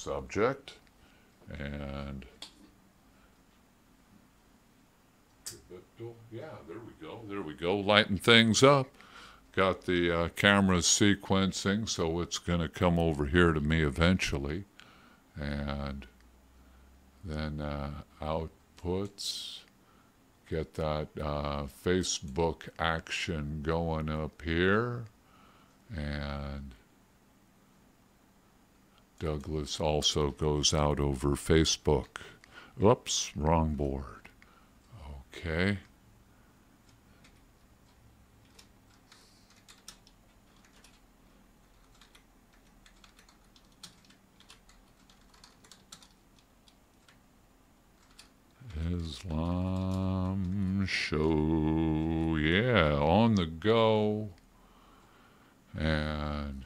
subject. And yeah, there we go. There we go. Lighten things up. Got the camera sequencing, so it's going to come over here to me eventually. And then outputs. Get that Facebook action going up here. And Douglas also goes out over Facebook. Oops, wrong board. Okay. Islam show, yeah, on the go. And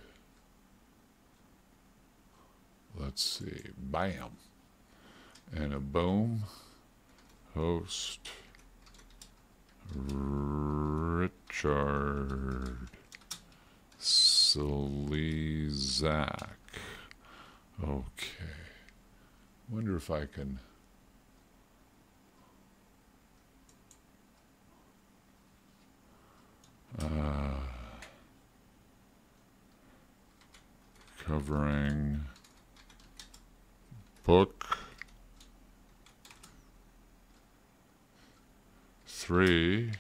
let's see, bam, and a boom. Host Richard Slezak. Okay, wonder if I can. Covering book 3,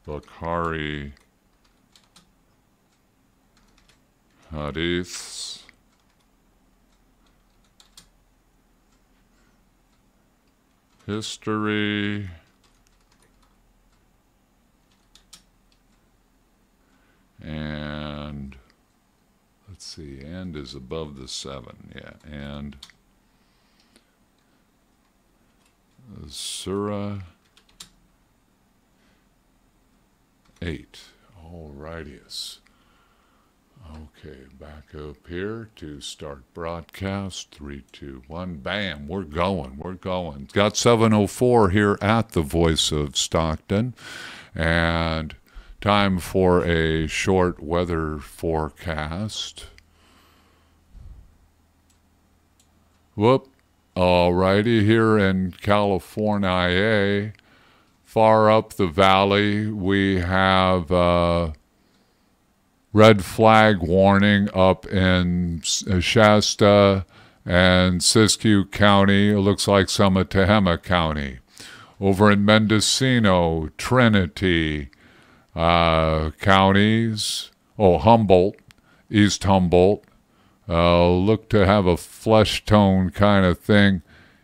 Bukhari Hadiths, history, and let's see, and is above the 7, yeah, and Surah 8. All rightius. Okay, back up here to start broadcast. 3, 2, 1. Bam, we're going. Got 7:04 here at the Voice of Stockton, and time for a short weather forecast. Whoop. All righty, here in California, far up the valley, we have red flag warning up in Shasta and Siskiyou County. It looks like some of Tehama County. Over in Mendocino, Trinity counties, Humboldt, East Humboldt, look to have a flesh tone kind of thing.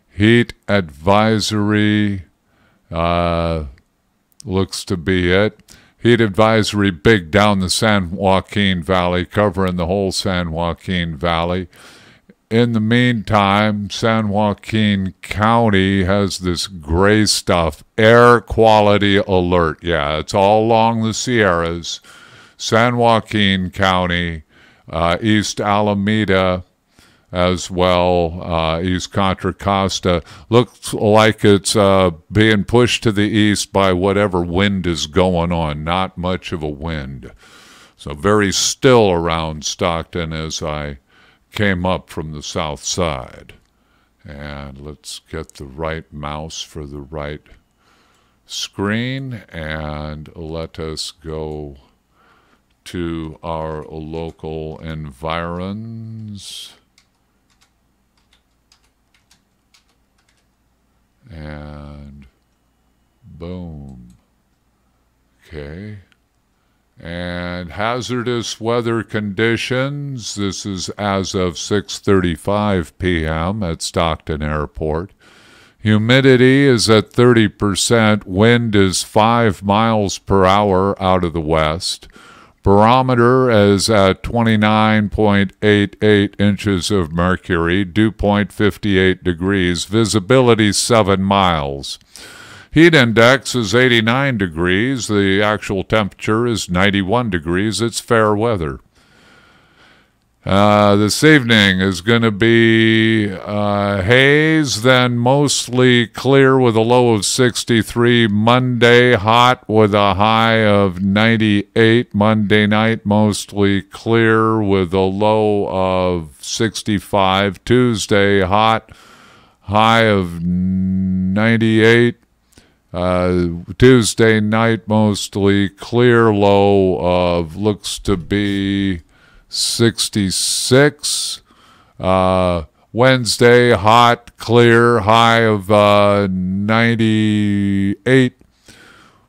Heat advisory looks to be it. Heat advisory big down the San Joaquin Valley, covering the whole San Joaquin Valley. In the meantime, San Joaquin County has this gray stuff, air quality alert. Yeah, it's all along the Sierras. San Joaquin County, East Alameda as well, East Contra Costa. Looks like it's being pushed to the east by whatever wind is going on. Not much of a wind. So very still around Stockton as I came up from the south side. And let's get the right mouse for the right screen and let us go to our local environs. And boom. Okay. And hazardous weather conditions. This is as of 6:35 p.m. at Stockton Airport. Humidity is at 30%. Wind is 5 miles per hour out of the west. Barometer is at 29.88 inches of mercury. Dew point 58 degrees. Visibility 7 miles. Heat index is 89 degrees. The actual temperature is 91 degrees. It's fair weather. This evening is going to be haze, then mostly clear with a low of 63. Monday, hot with a high of 98. Monday night, mostly clear with a low of 65. Tuesday, hot, high of 98. Tuesday night, mostly clear, low of looks to be 66. Wednesday, hot, clear, high of 98.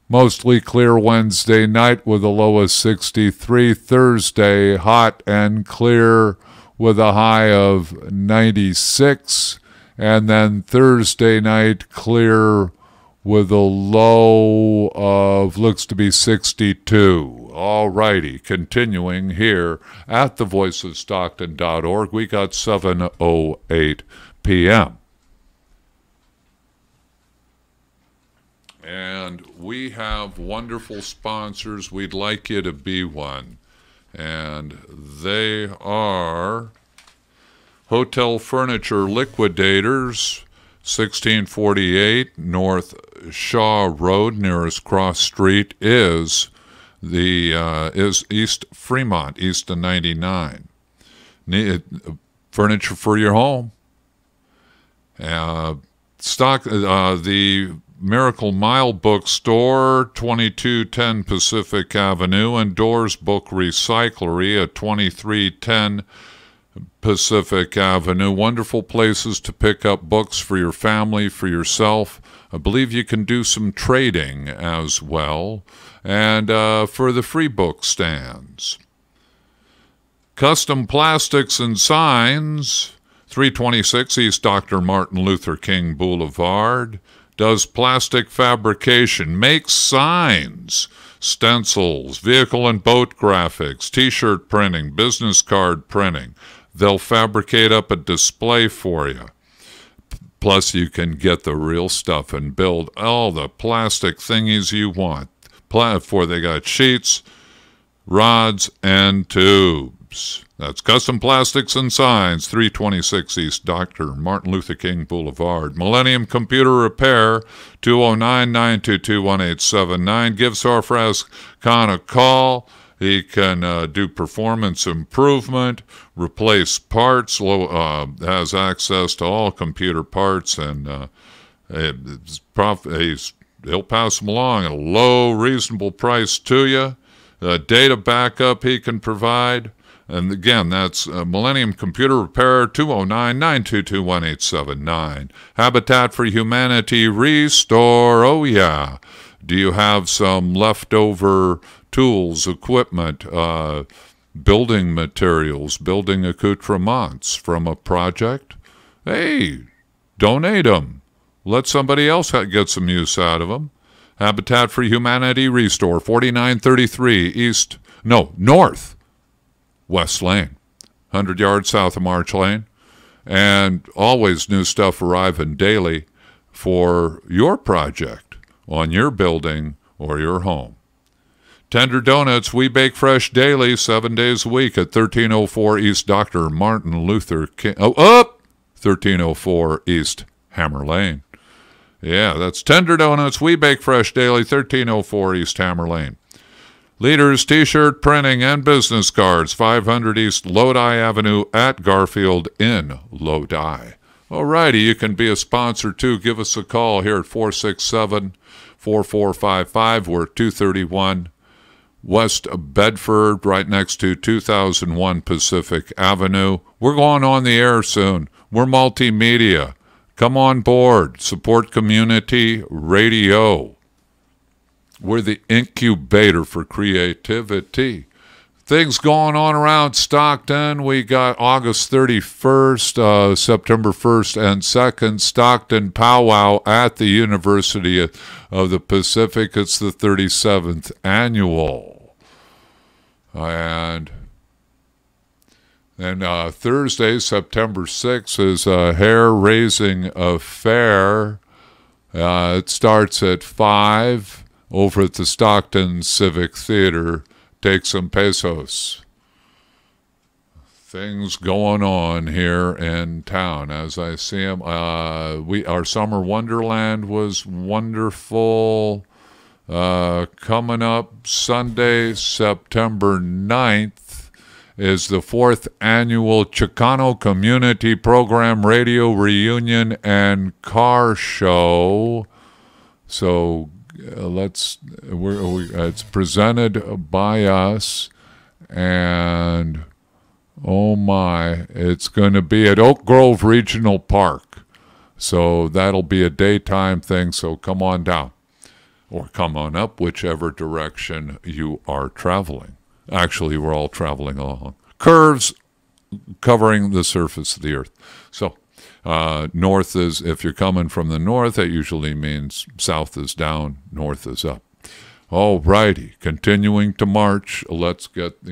Mostly clear Wednesday night with a low of 63. Thursday, hot and clear with a high of 96. And then Thursday night, clear with a low of looks to be 62. All righty, continuing here at thevoiceofstockton.org. We got 7:08 p.m. And we have wonderful sponsors. We'd like you to be one. And they are Hotel Furniture Liquidators, 1648 North Shaw Road. Nearest cross street is East Fremont, east of 99. Furniture for your home. The Miracle Mile Bookstore, 2210 Pacific Avenue, and Doors Book Recyclery at 2310 Pacific Avenue. Wonderful places to pick up books for your family, for yourself. I believe you can do some trading as well. And for the free book stands. Custom Plastics and Signs, 326 East Dr. Martin Luther King Boulevard. Does plastic fabrication, makes signs, stencils, vehicle and boat graphics, T-shirt printing, business card printing. They'll fabricate up a display for you. Plus, you can get the real stuff and build all the plastic thingies you want. For they got sheets, rods, and tubes. That's Custom Plastics and Signs, 326 East Dr. Martin Luther King Boulevard. Millennium Computer Repair, 209-922-1879. Give Sarfraz Khan a call. He can do performance improvement, replace parts, has access to all computer parts, and he'll pass them along at a low, reasonable price to you. Data backup he can provide. And again, that's Millennium Computer Repair, 209-922-1879. Habitat for Humanity Restore. Oh, yeah. Do you have some leftover tools, equipment, building materials, building accoutrements from a project? Hey, donate them. Let somebody else get some use out of them. Habitat for Humanity Restore, 4933 North West Lane, 100 yards south of March Lane. And always new stuff arriving daily for your project on your building or your home. Tender Donuts, we bake fresh daily, 7 days a week at 1304 East Dr. Martin Luther King. 1304 East Hammer Lane. Yeah, that's Tender Donuts, we bake fresh daily, 1304 East Hammer Lane. Leaders T-shirt printing and business cards, 500 East Lodi Avenue at Garfield in Lodi. All righty, you can be a sponsor too. Give us a call here at 467-4455. We're 231 West Bedford, right next to 2001 Pacific Avenue. We're going on the air soon. We're multimedia. Come on board. Support community radio. We're the incubator for creativity. Things going on around Stockton. We got August 31st, September 1st and 2nd, Stockton Powwow at the University of the Pacific. It's the 37th annual. And then Thursday, September 6th, is a hair-raising affair. It starts at 5 over at the Stockton Civic Theater. Take some pesos. things going on here in town as I see them. Our summer wonderland was wonderful. Coming up Sunday, September 9th, is the 4th annual Chicano Community Program Radio Reunion and Car Show. So it's presented by us, and oh my, it's going to be at Oak Grove Regional Park. So that'll be a daytime thing, so come on down. Or come on up, whichever direction you are traveling. Actually, we're all traveling along curves covering the surface of the earth. So north is, if you're coming from the north, that usually means south is down, north is up. All righty, continuing to march. Let's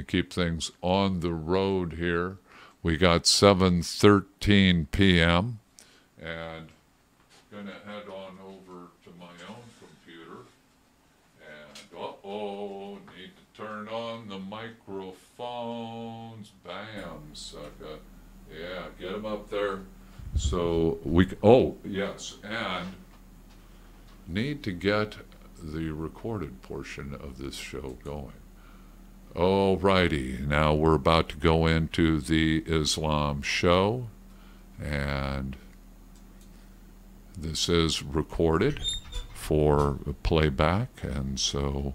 keep things on the road here. We got 7:13 p.m. and gonna head on over to my own computer. And need to turn on the microphones. Bam, sucker. Yeah, get them up there. So yes, and need to get the recorded portion of this show going. All righty, now we're about to go into the Islam show, and this is recorded for playback, and so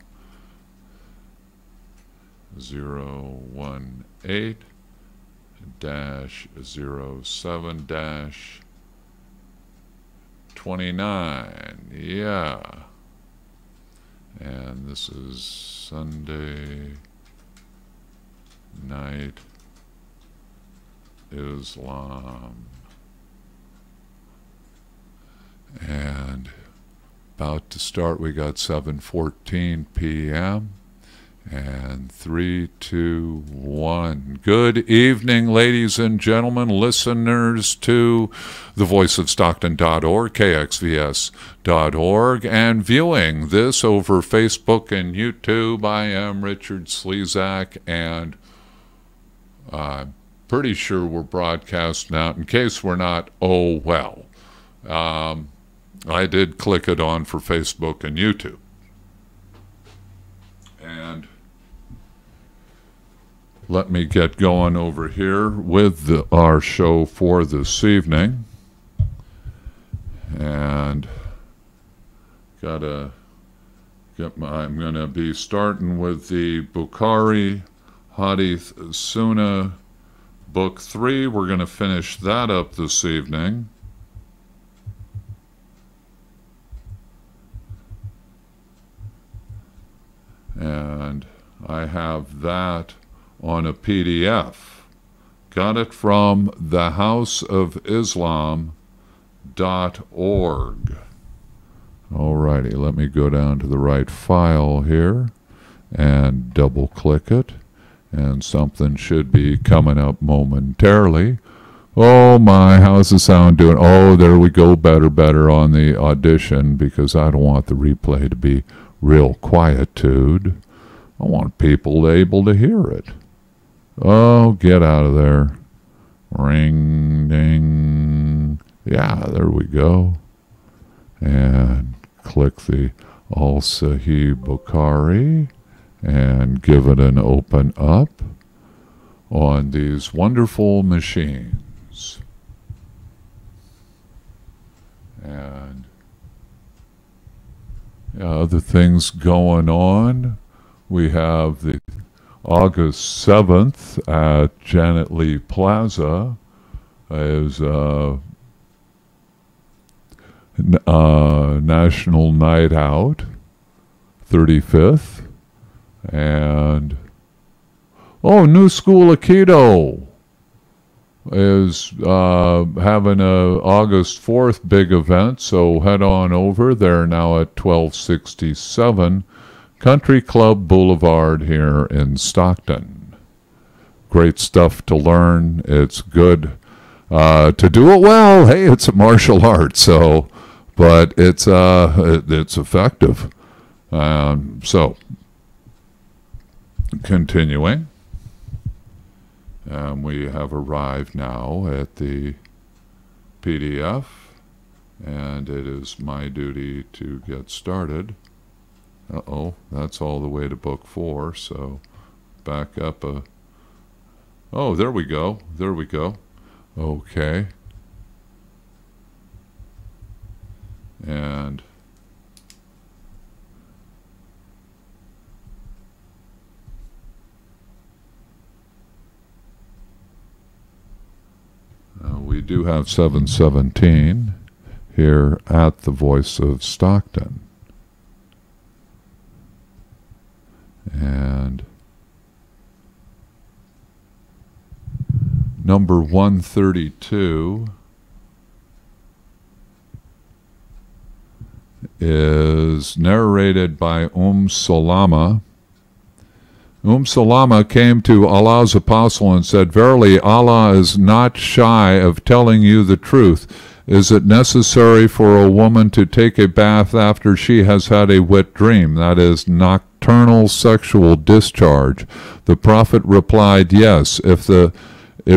018-07-29, yeah. And this is Sunday Night Islam. And about to start, we got 7:14 p.m. and 3, 2, 1. Good evening, ladies and gentlemen, listeners to the voice of Stockton.org, KXVS.org, and viewing this over Facebook and YouTube. I am Richard Slezak, and I'm pretty sure we're broadcasting out. In case we're not, oh well. I did click it on for Facebook and YouTube. And let me get going over here with our show for this evening. And I'm going to be starting with the Bukhari Hadith Sunnah Book 3. We're going to finish that up this evening. And I have that on a PDF. Got it from thehouseofislam.org. Alrighty, let me go down to the right file here and double click it, and something should be coming up momentarily. Oh my, how's the sound doing? Oh, there we go, better on the audition, because I don't want the replay to be real quietude. I want people able to hear it. Oh, get out of there. Ring, ding. Yeah, there we go. And click the Al-Sahih Bukhari and give it an open up on these wonderful machines. And other things going on. We have the August 7th at Janet Lee Plaza is National Night Out, 35th. And New School Aikido is having a August 4th big event, so head on over. They're now at 1267 Country Club Boulevard here in Stockton. Great stuff to learn. It's good to do it well. Hey, it's a martial art, but it's effective. So continuing. We have arrived now at the PDF, and it is my duty to get started. Uh-oh, that's all the way to book 4, so back up a... Oh, there we go. There we go. Okay. And we do have 717 here at the Voice of Stockton. And number 132 is narrated by Salama. Salama came to Allah's apostle and said, "Verily, Allah is not shy of telling you the truth. Is it necessary for a woman to take a bath after she has had a wet dream, that is, nocturnal sexual discharge?" The Prophet replied, "Yes, if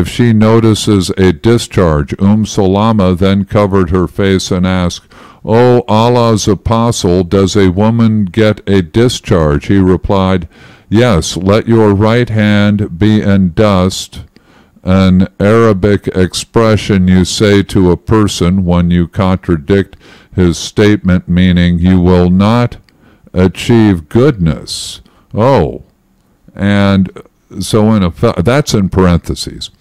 she notices a discharge." Salama then covered her face and asked, "O Allah's apostle, does a woman get a discharge?" He replied, "Yes, let your right hand be in dust," an Arabic expression you say to a person when you contradict his statement, meaning you will not achieve goodness. Oh, and so in effect, that's in parentheses.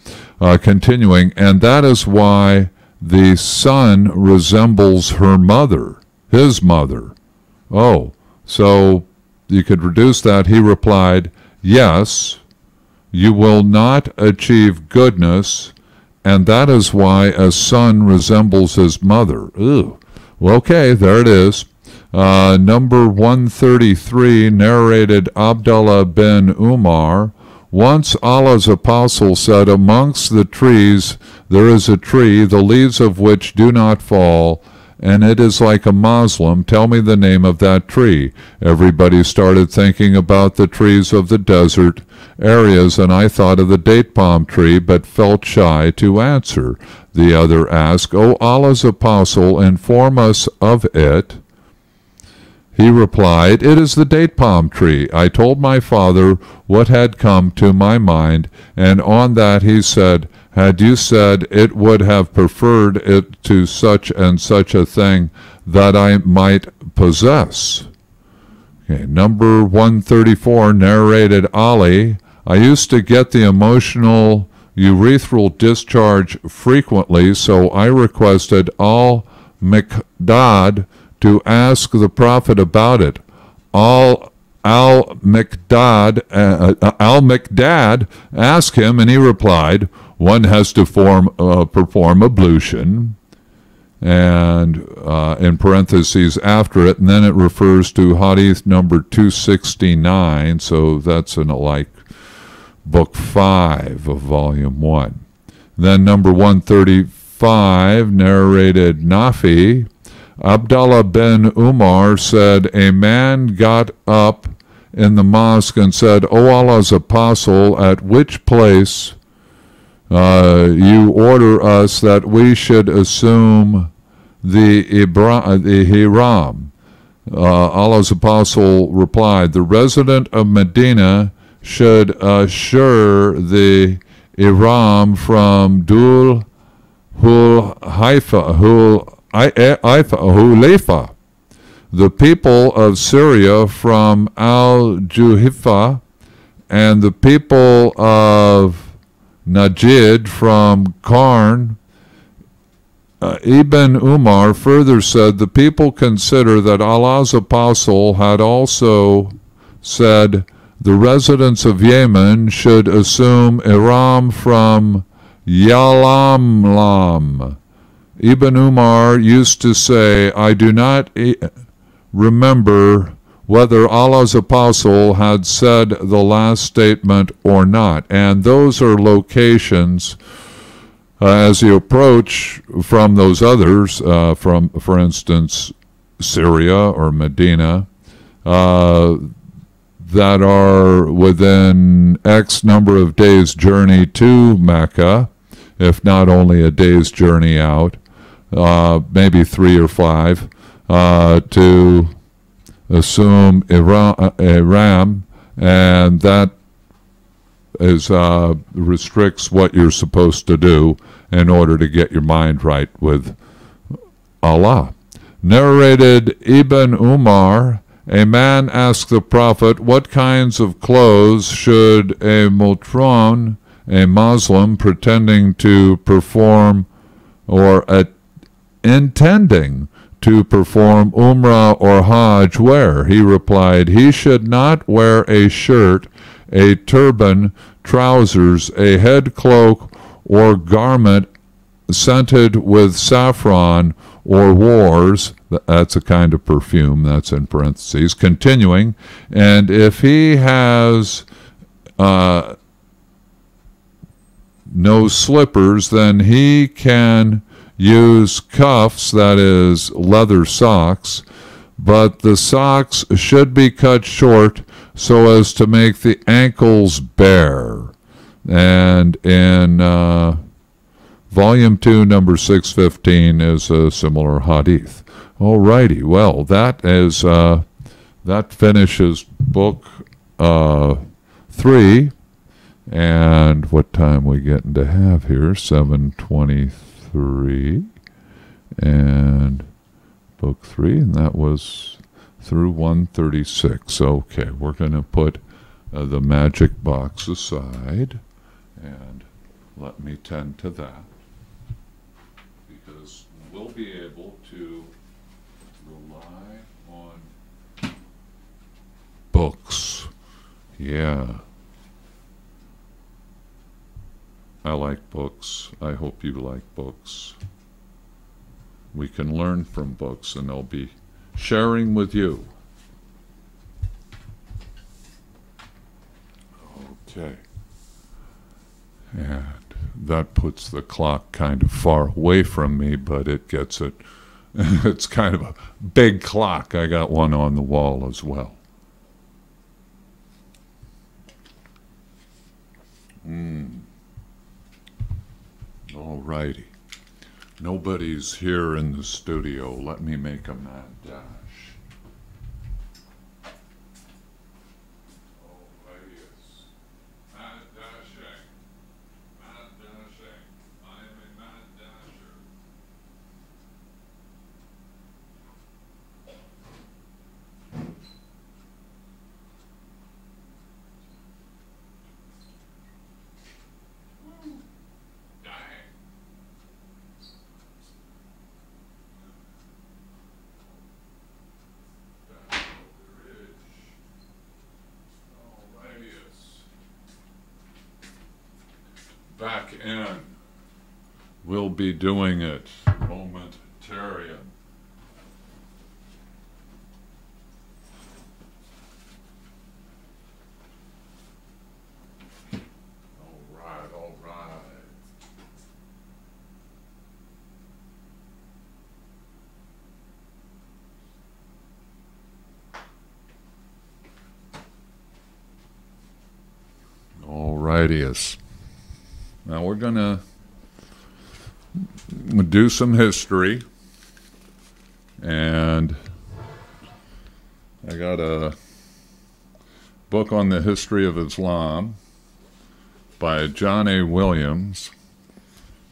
Continuing, and that is why the son resembles her mother, his mother. Oh, so you could reduce that. He replied, "Yes, you will not achieve goodness, and that is why a son resembles his mother." Ooh. Well, okay, there it is. Number 133, narrated Abdullah bin Umar. Once Allah's apostle said, "Amongst the trees there is a tree, the leaves of which do not fall, and it is like a Muslim. Tell me the name of that tree." Everybody started thinking about the trees of the desert areas, and I thought of the date palm tree, but felt shy to answer. The other asked, "O Allah's apostle, inform us of it." He replied, "It is the date palm tree." I told my father what had come to my mind, and on that he said, "Had you said it, would have preferred it to such and such a thing that I might possess." Okay, number 134, narrated Ali. I used to get the emotional urethral discharge frequently, so I requested Al-Miqdad to ask the Prophet about it. Al-Miqdad asked him, and he replied, "One has to perform ablution," and in parentheses after it, and then it refers to hadith number 269, so that's in like book 5 of volume 1. Then number 135, narrated Nafi. Abdullah bin Umar said, "A man got up in the mosque and said, 'O Allah's apostle, at which place you order us that we should assume the ihram?' Allah's apostle replied, 'The resident of Medina should assure the ihram from Dhul Hulayfa, the people of Syria from Al-Juhfa, and the people of Najd from Karn." Ibn Umar further said, "The people consider that Allah's apostle had also said the residents of Yemen should assume ihram from Yalamlam." Ibn Umar used to say, "I do not remember whether Allah's apostle had said the last statement or not." And those are locations as you approach from those others, from, for instance, Syria or Medina. that are within X number of days' journey to Mecca, if not only a day's journey out, maybe 3 or 5, to assume Iram, and that is restricts what you're supposed to do in order to get your mind right with Allah. Narrated Ibn Umar, a man asked the Prophet, what kinds of clothes should a Multron, a Muslim pretending to perform or intending to perform Umrah or Hajj wear? He replied, he should not wear a shirt, a turban, trousers, a head cloak, or garment scented with saffron or wars. That's a kind of perfume, that's in parentheses. Continuing, and if he has no slippers, then he can use cuffs, that is, leather socks, but the socks should be cut short so as to make the ankles bare. And in Volume 2, number 615 is a similar hadith. Alrighty, well, that is that finishes book 3. And what time we getting to have here? 7:23, and book 3, and that was through 136. Okay, we're going to put the magic box aside, and let me tend to that, because we'll be able to rely on books. Yeah. I like books. I hope you like books. We can learn from books, and I'll be sharing with you. Okay. And that puts the clock kind of far away from me, but it gets it. It's kind of a big clock. I got one on the wall as well. All righty. Nobody's here in the studio. Let me make a mad dash. Oh, yes. Mad dashing. Mad dashing. I am a mad dasher. Back in. We'll be doing it momentarily. All right, all right. All righty-us. Now we're going to do some history, and I got a book on the history of Islam by John A. Williams,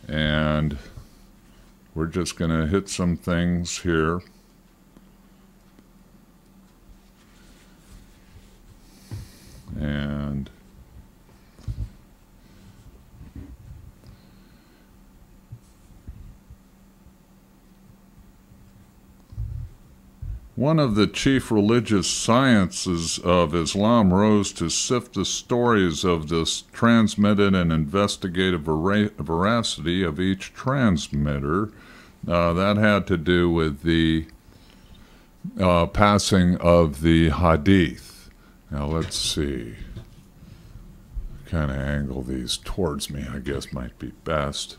and we're just going to hit some things here. And one of the chief religious sciences of Islam rose to sift the stories of this transmitted and investigative veracity of each transmitter. That had to do with the passing of the hadith. Now let's see. Kind of angle these towards me, I guess, might be best.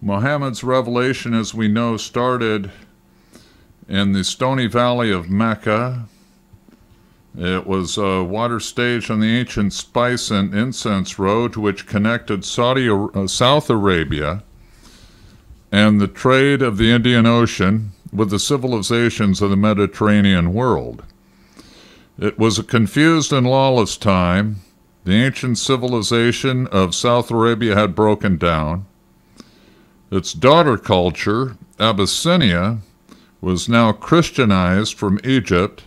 Muhammad's revelation, as we know, started in the stony valley of Mecca, It was a water stage on the ancient spice and incense road which connected South Arabia and the trade of the Indian Ocean with the civilizations of the Mediterranean world. It was a confused and lawless time. The ancient civilization of South Arabia had broken down. Its daughter culture, Abyssinia, was now Christianized from Egypt,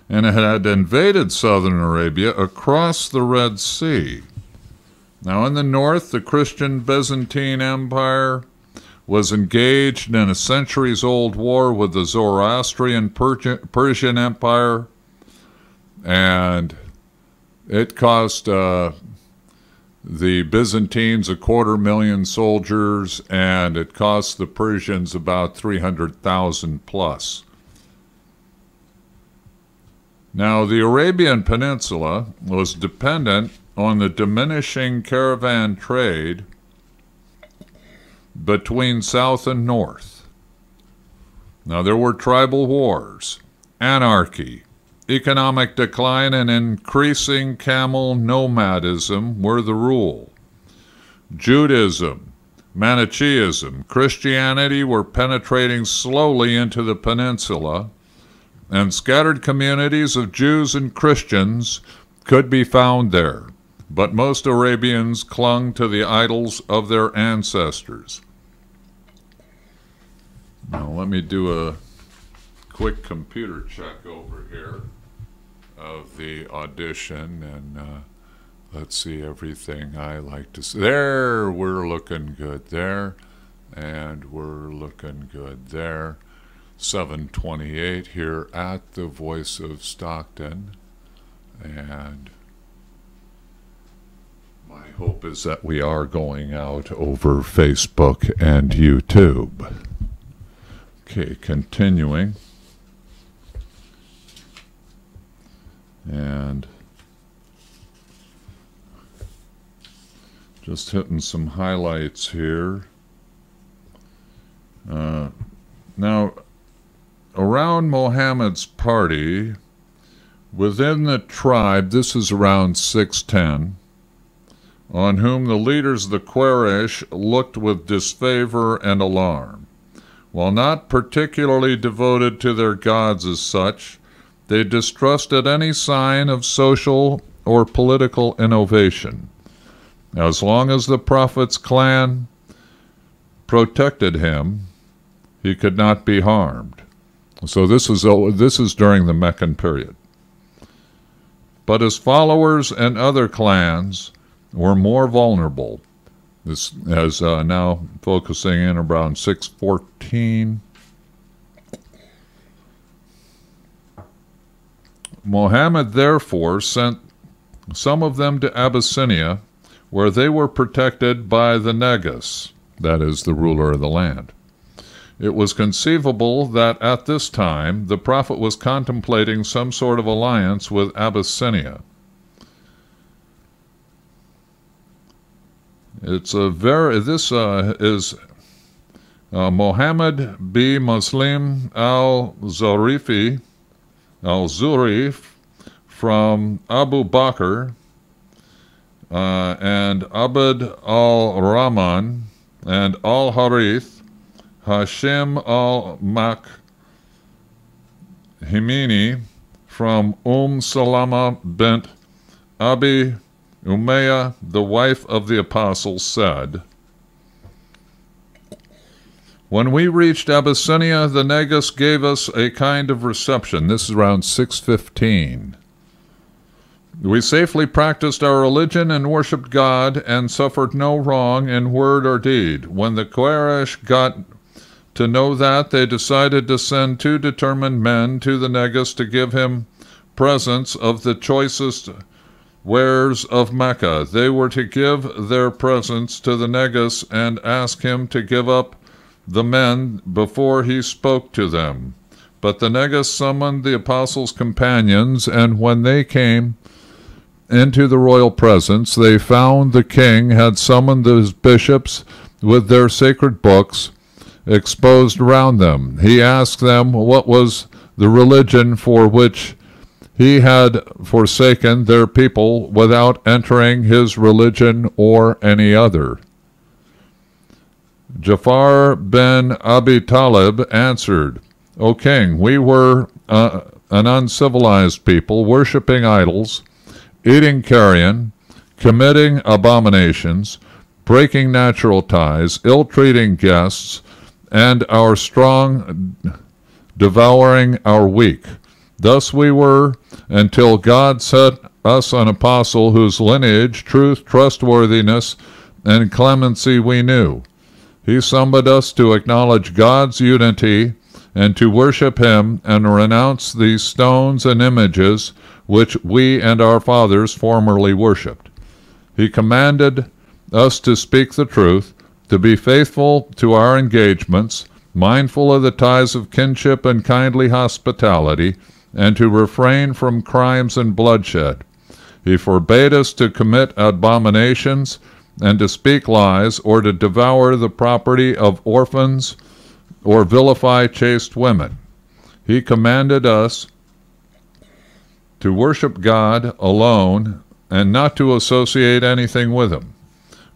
and it had invaded southern Arabia across the Red Sea. Now in the north, the Christian Byzantine Empire was engaged in a centuries-old war with the Zoroastrian Persian Empire, and it cost the Byzantines 250,000 soldiers, and it cost the Persians about 300,000 plus. Now, the Arabian Peninsula was dependent on the diminishing caravan trade between south and north. Now, there were tribal wars, anarchy, economic decline, and increasing camel nomadism were the rule. Judaism, Manichaeism, Christianity were penetrating slowly into the peninsula, and scattered communities of Jews and Christians could be found there, but most Arabians clung to the idols of their ancestors. Now let me do a quick computer check over here of the audition, and let's see everything I like to see. There, we're looking good there, and we're looking good there. 7:28 here at the Voice of Stockton, and my hope is that we are going out over Facebook and YouTube. Okay, continuing, and just hitting some highlights here. Now, around Mohammed's party, within the tribe, this is around 610, on whom the leaders of the Quraysh looked with disfavor and alarm. While not particularly devoted to their gods as such, they distrusted any sign of social or political innovation. As long as the Prophet's clan protected him, he could not be harmed. So this is during the Meccan period. But his followers and other clans were more vulnerable. This is now focusing in around 614. Muhammad therefore sent some of them to Abyssinia, where they were protected by the Negus, that is, the ruler of the land. It was conceivable that at this time the Prophet was contemplating some sort of alliance with Abyssinia. This is Muhammad b. Muslim al-Zurif from Abu Bakr and Abd al-Rahman and al-Harith, Hashim al-Makhimini from Salama bint Abi Umayyah, the wife of the apostle, said, "When we reached Abyssinia, the Negus gave us a kind of reception." This is around 615. "We safely practiced our religion and worshipped God and suffered no wrong in word or deed. When the Quraysh got to know that, they decided to send 2 determined men to the Negus to give him presents of the choicest wares of Mecca. They were to give their presents to the Negus and ask him to give up the men before he spoke to them. But the Negus summoned the apostles' companions, and when they came into the royal presence, they found the king had summoned his bishops with their sacred books exposed around them. He asked them what was the religion for which he had forsaken their people without entering his religion or any other. Ja'far ben Abi Talib answered, O king, we were an uncivilized people, worshipping idols, eating carrion, committing abominations, breaking natural ties, ill-treating guests, and our strong devouring our weak. Thus we were, until God set us an apostle whose lineage, truth, trustworthiness, and clemency we knew. He summoned us to acknowledge God's unity and to worship him and renounce these stones and images which we and our fathers formerly worshipped. He commanded us to speak the truth, to be faithful to our engagements, mindful of the ties of kinship and kindly hospitality, and to refrain from crimes and bloodshed. He forbade us to commit abominations and to speak lies or to devour the property of orphans or vilify chaste women. He commanded us to worship God alone and not to associate anything with him.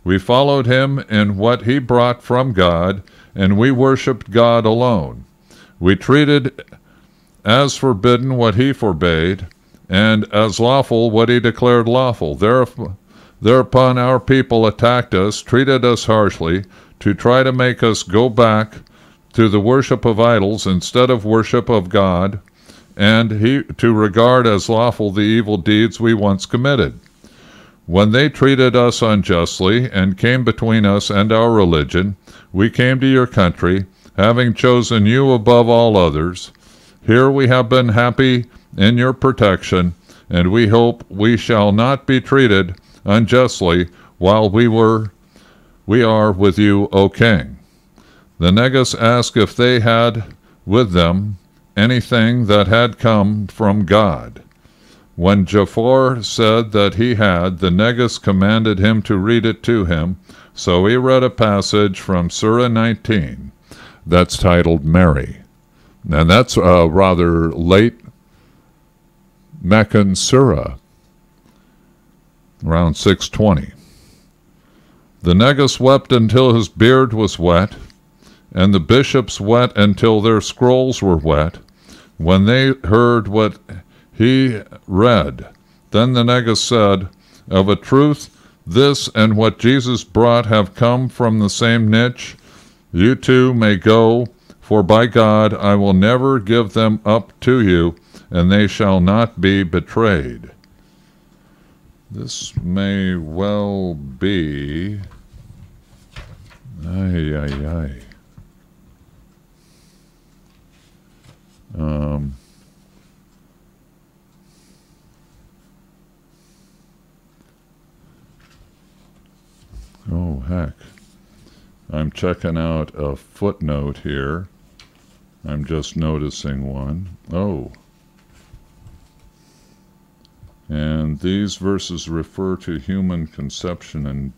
We followed him in what he brought from God, and we worshipped God alone. We treated as forbidden what he forbade, and as lawful what he declared lawful. Thereupon our people attacked us, treated us harshly, to try to make us go back to the worship of idols instead of worship of God, and to regard as lawful the evil deeds we once committed. When they treated us unjustly and came between us and our religion, we came to your country, having chosen you above all others. Here we have been happy in your protection, and we hope we shall not be treated unjustly while we are with you, O king. The Negus asked if they had with them anything that had come from God. When Ja'far said that he had, the Negus commanded him to read it to him, so he read a passage from Surah 19 that's titled Mary. And that's a rather late Meccan surah, around 620. The Negus wept until his beard was wet, and the bishops wept until their scrolls were wet, when they heard what he read. Then the Negus said, Of a truth, this and what Jesus brought have come from the same niche. You too may go, for by God I will never give them up to you, and they shall not be betrayed. This may well be... Oh, heck. I'm checking out a footnote here. I'm just noticing one. Oh. And these verses refer to human conception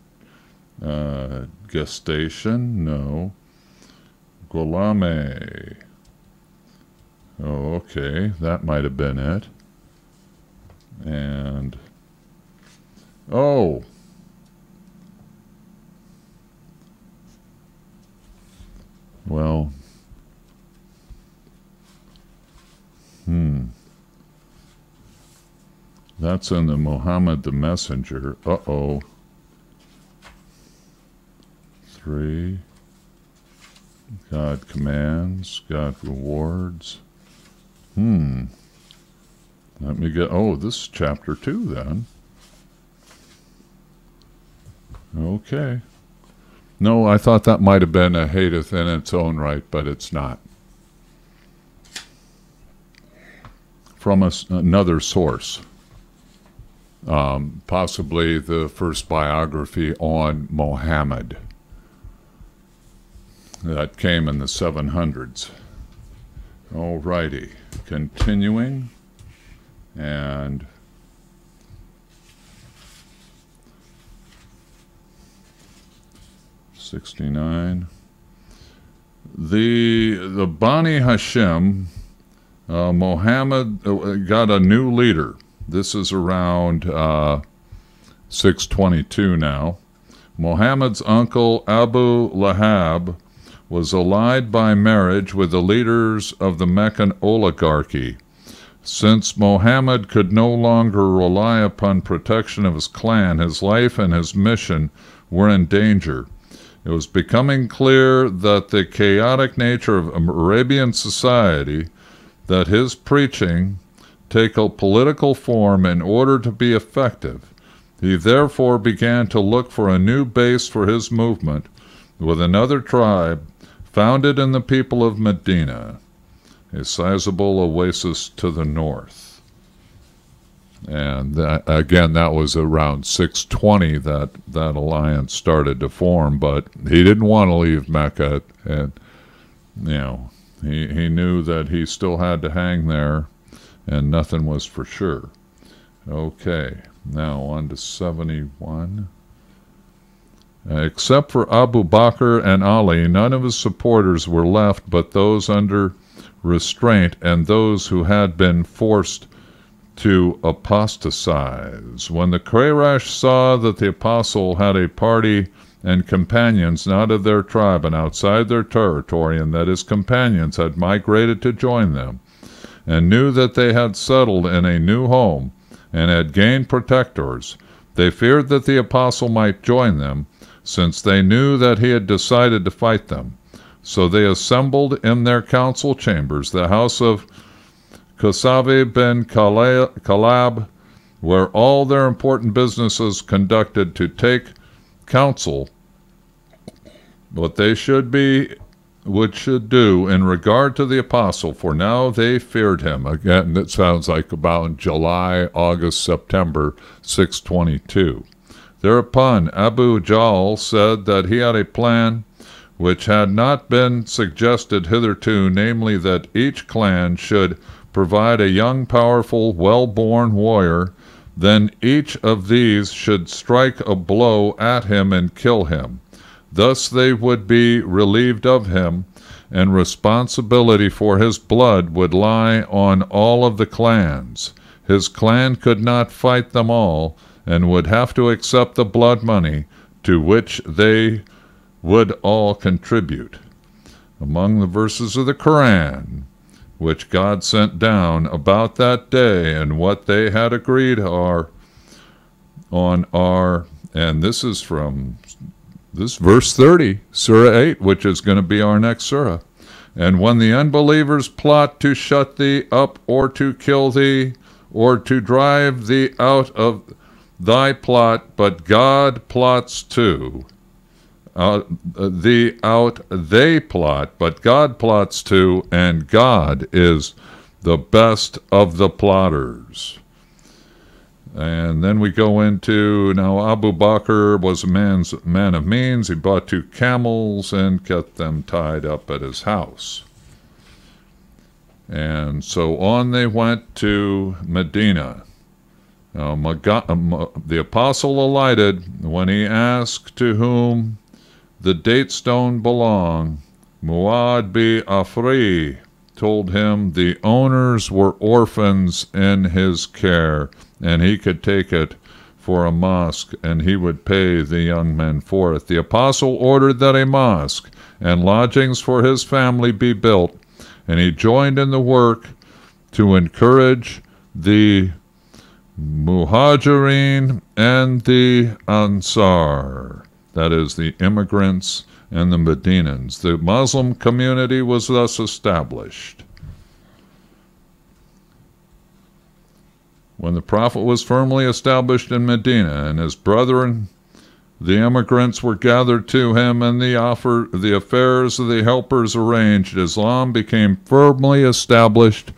and gestation. No. Golame. Oh, okay. That might have been it. And... Oh! Well... That's in the Muhammad the Messenger. Uh-oh. 3. God commands, God rewards. Let me get... Oh, this is chapter 2 then. Okay. No, I thought that might have been a hadith in its own right, but it's not. From another source. Possibly the first biography on Muhammad that came in the 700s. Alrighty, continuing, and '69. The Bani Hashem Muhammad got a new leader. This is around 622 now. Muhammad's uncle Abu Lahab was allied by marriage with the leaders of the Meccan oligarchy. Since Muhammad could no longer rely upon protection of his clan, his life and his mission were in danger. It was becoming clear that the chaotic nature of Arabian society, that his preaching take a political form in order to be effective. He therefore began to look for a new base for his movement with another tribe founded in the people of Medina, a sizable oasis to the north. And again, that was around 620 that alliance started to form, but he didn't want to leave Mecca, and he knew that he still had to hang there, and nothing was for sure. Okay, now on to 71. Except for Abu Bakr and Ali, none of his supporters were left but those under restraint and those who had been forced to apostatize. When the Quraysh saw that the apostle had a party and companions not of their tribe and outside their territory, and that his companions had migrated to join them, and knew that they had settled in a new home and had gained protectors, they feared that the apostle might join them, since they knew that he had decided to fight them. So they assembled in their council chambers, the house of Qasavi bin Kalab, where all their important businesses conducted, to take counsel what they should do in regard to the apostle, for now they feared him. Again, that sounds like about July, August, September 622. Thereupon Abu Jahl said that he had a plan which had not been suggested hitherto, namely that each clan should provide a young, powerful, well-born warrior, then each of these should strike a blow at him and kill him. Thus they would be relieved of him, and responsibility for his blood would lie on all of the clans. His clan could not fight them all, and would have to accept the blood money to which they would all contribute. Among the verses of the Quran which God sent down about that day and what they had agreed and this is from this verse 30, Surah 8, which is going to be our next surah. And when the unbelievers plot to shut thee up, or to kill thee, or to drive thee out of thy plot, but God plots too. They plot, but God plots too, and God is the best of the plotters. And then we go into, now Abu Bakr was a man of means. He bought 2 camels and kept them tied up at his house. And so on they went to Medina. Now, the apostle alighted. When he asked to whom the date stone belonged, Muad bi Afri told him the owners were orphans in his care, and he could take it for a mosque, and he would pay the young men for it. The apostle ordered that a mosque and lodgings for his family be built, and he joined in the work to encourage the Muhajirin and the Ansar, that is, the immigrants and the Medinans. The Muslim community was thus established. When the Prophet was firmly established in Medina, and his brethren, the immigrants, were gathered to him, and the affairs of the helpers arranged, Islam became firmly established,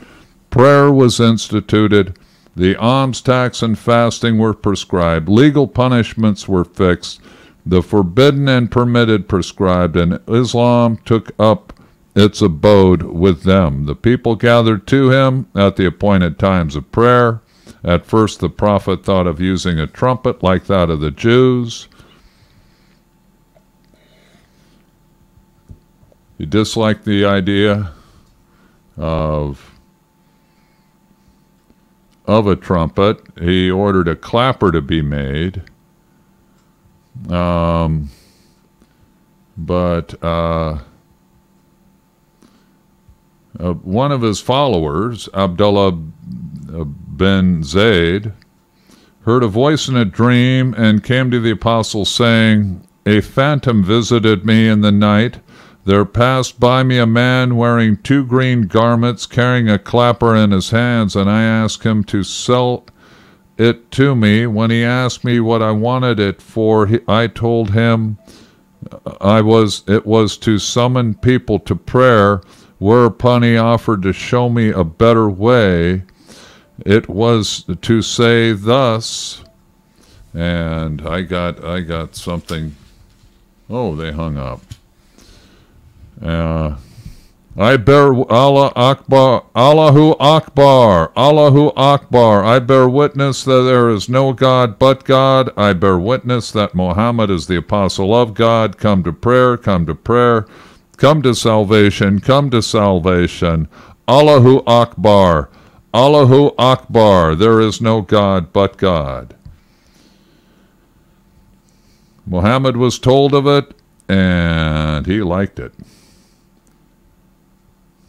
prayer was instituted, the alms tax and fasting were prescribed, legal punishments were fixed, the forbidden and permitted prescribed, and Islam took up its abode with them. The people gathered to him at the appointed times of prayer. At first the Prophet thought of using a trumpet like that of the Jews. He disliked the idea of of a trumpet. He ordered a clapper to be made. But one of his followers, Abdullah ben Zayd, heard a voice in a dream and came to the apostle saying, "A phantom visited me in the night. There passed by me a man wearing 2 green garments, carrying a clapper in his hands, and I asked him to sell it to me. When he asked me what I wanted it for, I told him it was to summon people to prayer, whereupon he offered to show me a better way. It was to say thus," and I got something. Oh, they hung up. I bear Allah Akbar, Allahu Akbar, Allahu Akbar. I bear witness that there is no God but God. I bear witness that Muhammad is the apostle of God. Come to prayer, come to prayer. Come to salvation, come to salvation. Allahu Akbar, Allahu Akbar. There is no God but God. Muhammad was told of it, and he liked it.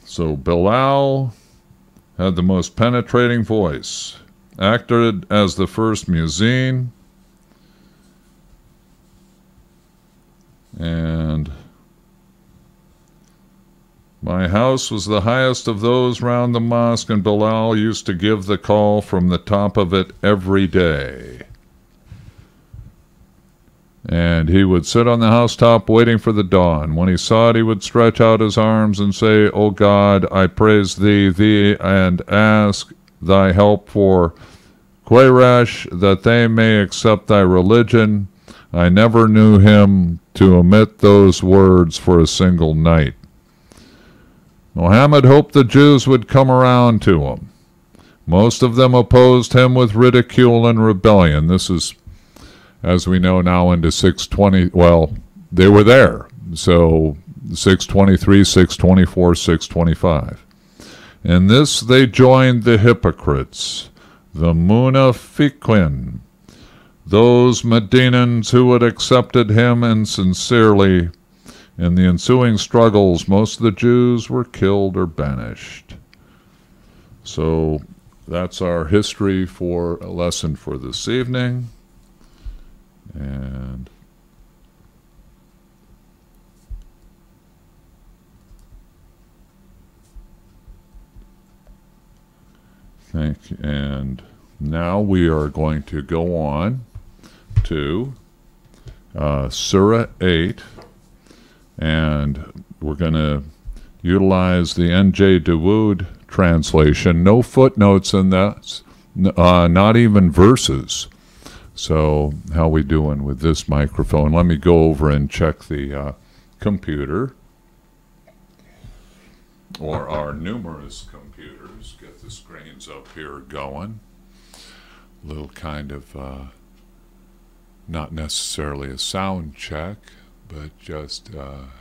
So Bilal had the most penetrating voice, acted as the first muezzin, and my house was the highest of those round the mosque, and Bilal used to give the call from the top of it every day. And he would sit on the housetop waiting for the dawn. When he saw it, he would stretch out his arms and say, "O God, I praise thee, and ask thy help for Quraysh, that they may accept thy religion." I never knew him to omit those words for a single night. Muhammad hoped the Jews would come around to him. Most of them opposed him with ridicule and rebellion. This is, as we know now, into 620. Well, they were there. So 623, 624, 625. In this they joined the hypocrites, the munafiqin, those Medinans who had accepted him insincerely. In the ensuing struggles, most of the Jews were killed or banished. So that's our history for a lesson for this evening. And and now we are going to go on to Surah 8, and we're going to utilize the N.J. Dawood translation. No footnotes in that, not even verses. So how we doing with this microphone? Let me go over and check the computer, or our numerous computers. Get the screens up here going. A little kind of not necessarily a sound check, but just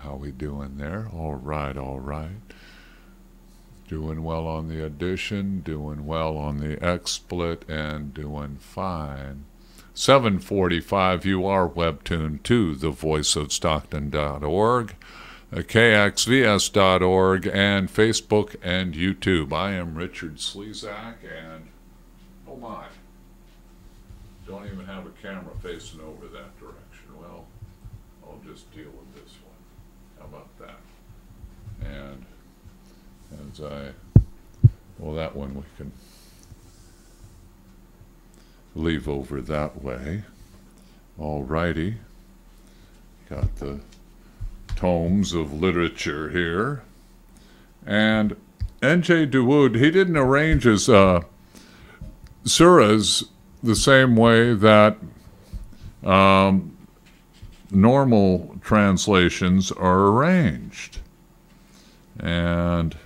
how we doing there. All right, all right. Doing well on the addition, doing well on the XSplit, and doing fine. 7:45, you are webtuned to thevoiceofstockton.org, kxvs.org, and Facebook and YouTube. I am Richard Slezak, and oh my, don't even have a camera facing over that direction. Well, I'll just deal with this one. How about that? And as well, that one we can leave over that way. All righty. Got the tomes of literature here. And N.J. Dawood, he didn't arrange his surahs the same way that normal translations are arranged. And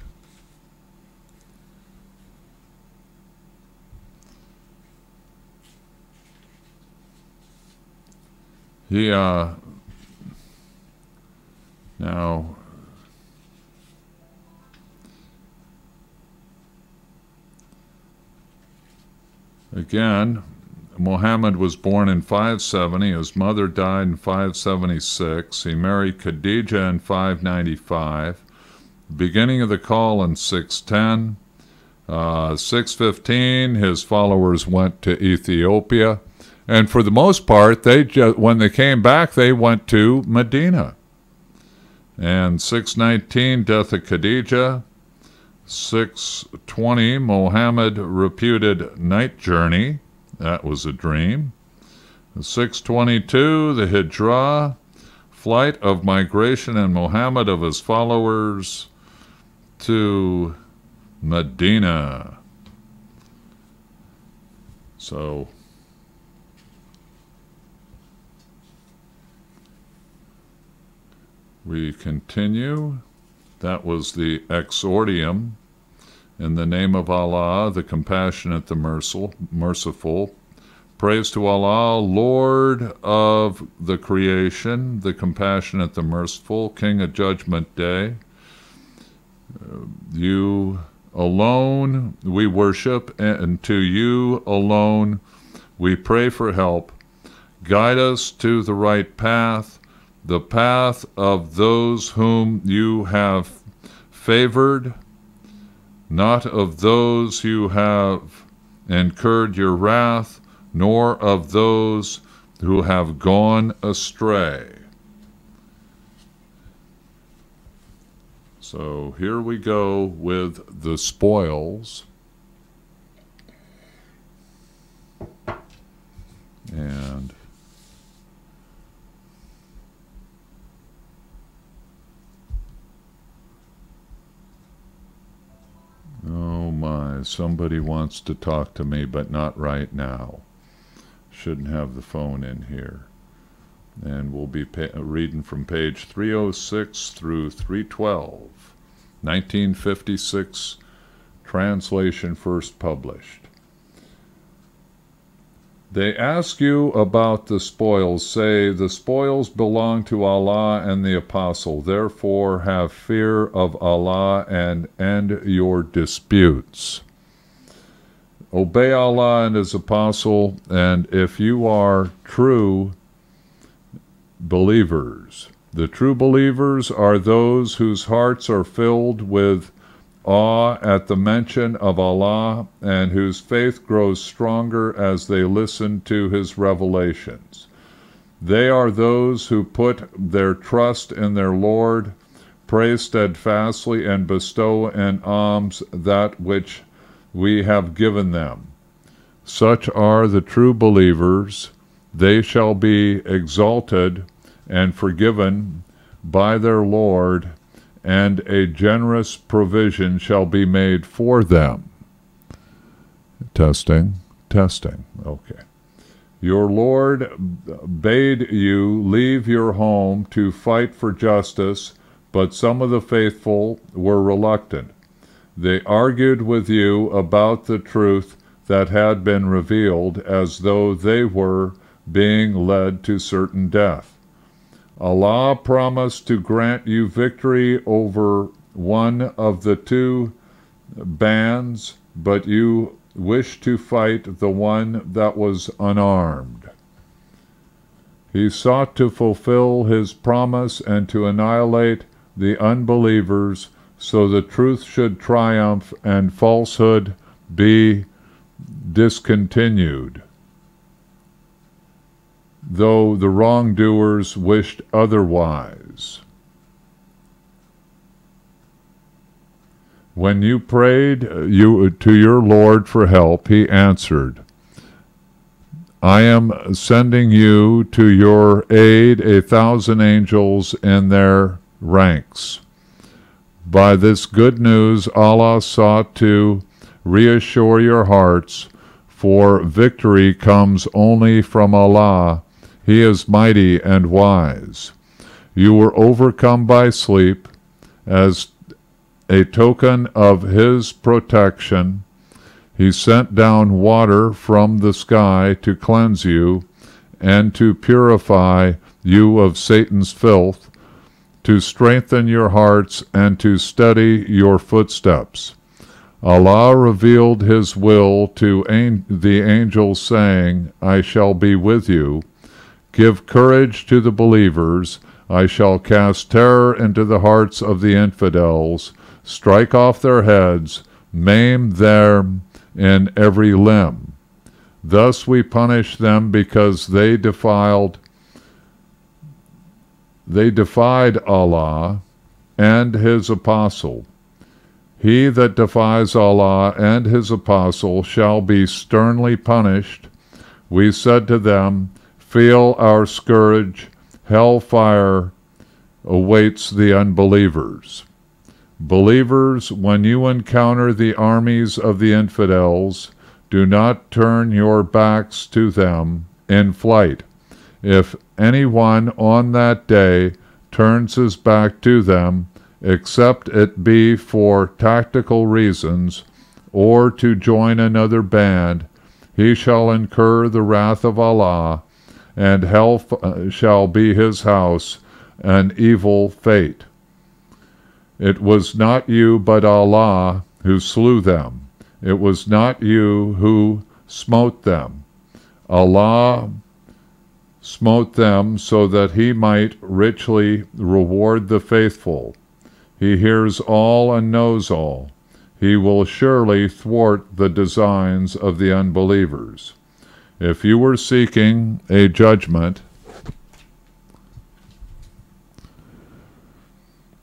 he now Again, Muhammad was born in 570. His mother died in 576. He married Khadija in 595. Beginning of the call in 610. 615, his followers went to Ethiopia. And for the most part, when they came back, they went to Medina. And 619, death of Khadija. 620, Muhammad reputed night journey. That was a dream. 622, the Hijrah, flight of migration and Muhammad of his followers to Medina. So we continue. That was the exordium. In the name of Allah, the compassionate, the merciful. Praise to Allah, Lord of the creation, the compassionate, the merciful, King of Judgment Day. You alone we worship, and to you alone we pray for help. Guide us to the right path, the path of those whom you have favored, not of those who have incurred your wrath, nor of those who have gone astray. So here we go with the spoils. And oh my, somebody wants to talk to me, but not right now. Shouldn't have the phone in here. And we'll be reading from page 306 through 312. 1956 translation first published. They ask you about the spoils. Say, the spoils belong to Allah and the Apostle. Therefore, have fear of Allah and end your disputes. Obey Allah and His Apostle, and if you are true believers. The true believers are those whose hearts are filled with awe at the mention of Allah and whose faith grows stronger as they listen to His revelations. They are those who put their trust in their Lord, pray steadfastly, and bestow in alms that which we have given them. Such are the true believers. They shall be exalted and forgiven by their Lord, and a generous provision shall be made for them. Testing, testing. Okay. Your Lord bade you leave your home to fight for justice, but some of the faithful were reluctant. They argued with you about the truth that had been revealed, as though they were being led to certain death. Allah promised to grant you victory over one of the two bands, but you wished to fight the one that was unarmed. He sought to fulfill His promise and to annihilate the unbelievers, so the truth should triumph and falsehood be discontinued, though the wrongdoers wished otherwise. When you prayed to your Lord for help, He answered, I am sending you to your aid 1,000 angels in their ranks. By this good news Allah sought to reassure your hearts, for victory comes only from Allah. He is mighty and wise. You were overcome by sleep. As a token of His protection, He sent down water from the sky to cleanse you and to purify you of Satan's filth, to strengthen your hearts and to steady your footsteps. Allah revealed his will to the angels, saying, I shall be with you. Give courage to the believers. I shall cast terror into the hearts of the infidels, strike off their heads, maim them in every limb. Thus we punish them because they defied Allah and his apostle. He that defies Allah and his apostle shall be sternly punished. We said to them, feel our scourge, hellfire awaits the unbelievers. Believers, when you encounter the armies of the infidels, do not turn your backs to them in flight. If anyone on that day turns his back to them, except it be for tactical reasons, or to join another band, he shall incur the wrath of Allah, and hell shall be his house, an evil fate. It was not you but Allah who slew them. It was not you who smote them. Allah smote them so that he might richly reward the faithful. He hears all and knows all. He will surely thwart the designs of the unbelievers. If you were seeking a judgment,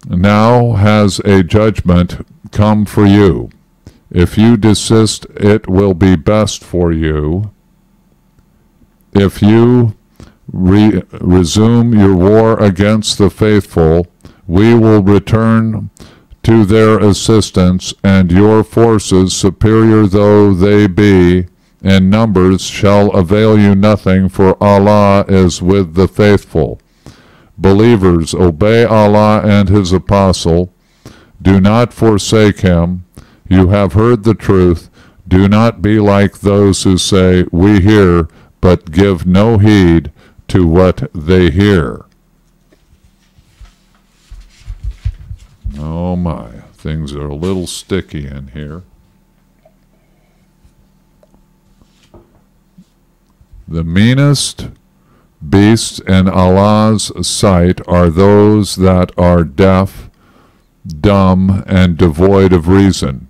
now has a judgment come for you. If you desist, it will be best for you. If you resume your war against the faithful, we will return to their assistance, and your forces, superior though they be in numbers, shall avail you nothing, for Allah is with the faithful. Believers, obey Allah and his apostle. Do not forsake him. You have heard the truth. Do not be like those who say, we hear, but give no heed to what they hear. Oh my, things are a little sticky in here. The meanest beasts in Allah's sight are those that are deaf, dumb, and devoid of reason.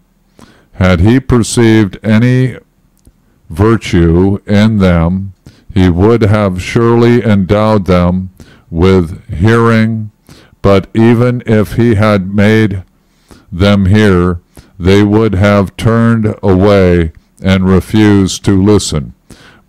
Had he perceived any virtue in them, he would have surely endowed them with hearing, but even if he had made them hear, they would have turned away and refused to listen.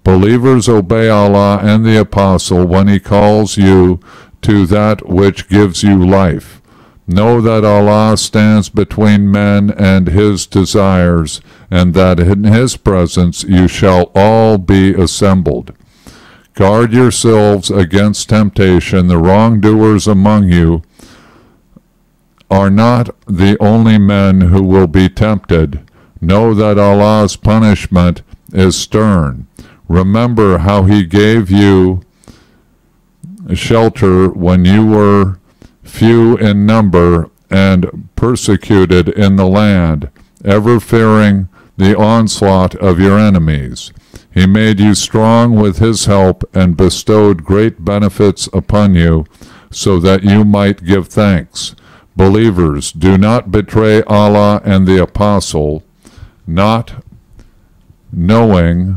Believers, obey Allah and the Apostle when he calls you to that which gives you life. Know that Allah stands between men and his desires, and that in his presence you shall all be assembled. Guard yourselves against temptation. The wrongdoers among you are not the only men who will be tempted. Know that Allah's punishment is stern. Remember how he gave you shelter when you were few in number and persecuted in the land, ever fearing the onslaught of your enemies. He made you strong with his help and bestowed great benefits upon you, so that you might give thanks. Believers, do not betray Allah and the Apostle, not knowingly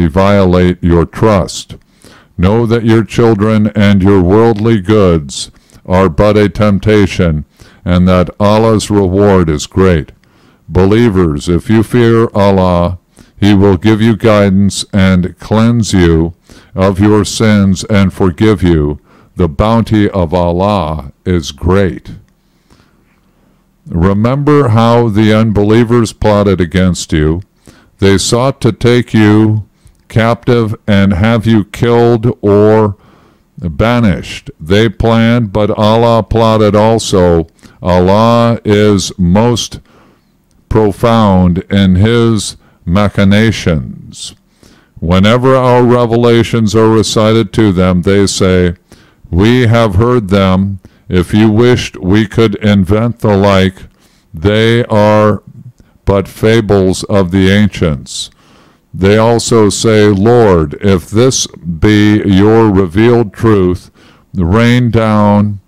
violate your trust. Know that your children and your worldly goods are but a temptation, and that Allah's reward is great. Believers, if you fear Allah, he will give you guidance and cleanse you of your sins and forgive you. The bounty of Allah is great. Remember how the unbelievers plotted against you. They sought to take you captive and have you killed or banished. They planned, but Allah plotted also. Allah is most profound in his machinations. Whenever our revelations are recited to them, they say, we have heard them. If you wished, we could invent the like. They are but fables of the ancients. They also say, Lord, if this be your revealed truth, rain down